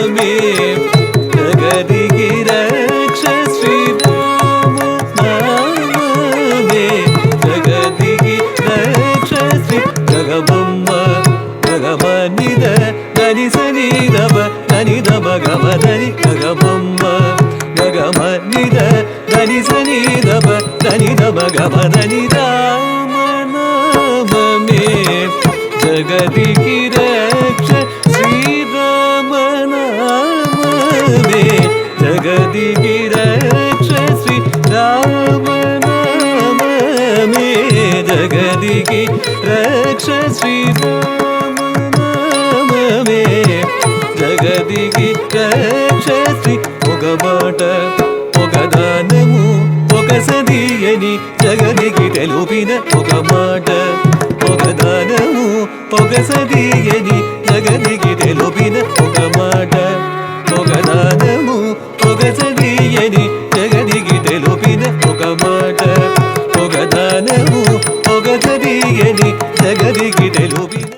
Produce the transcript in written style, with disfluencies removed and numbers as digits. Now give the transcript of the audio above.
నామమే జగదికి రక్ష శ్రీరామ నామమే జగదికి రక్ష శ్రీ జగబొమ్మ జగమనిద దని సని దబ దని దబ గమ దని జగబొమ్మ జగమనిద దని సని దబ దని దబ గమ దని రామ నామమే జగదికి రక్ష శ్రీరామ నామమే జగదికి రక్ష శ్రీరామ నామమే జగదికి రక్ష శ్రీరామ నామమే జగదికి రక్ష శ్రీ ఒక మాట ఒక దానము ఒక సదియని జగదికి తెలుపిన ఒక మాట ఒక దానము ఒక సదియని జగదికి తెలుపిన ఒక మాట ఒక దానము ఒక సదియని జగదికి తెలుపిన ఒక మాట ఒక దానము ఒక సదియని జగదికి తెలుపిన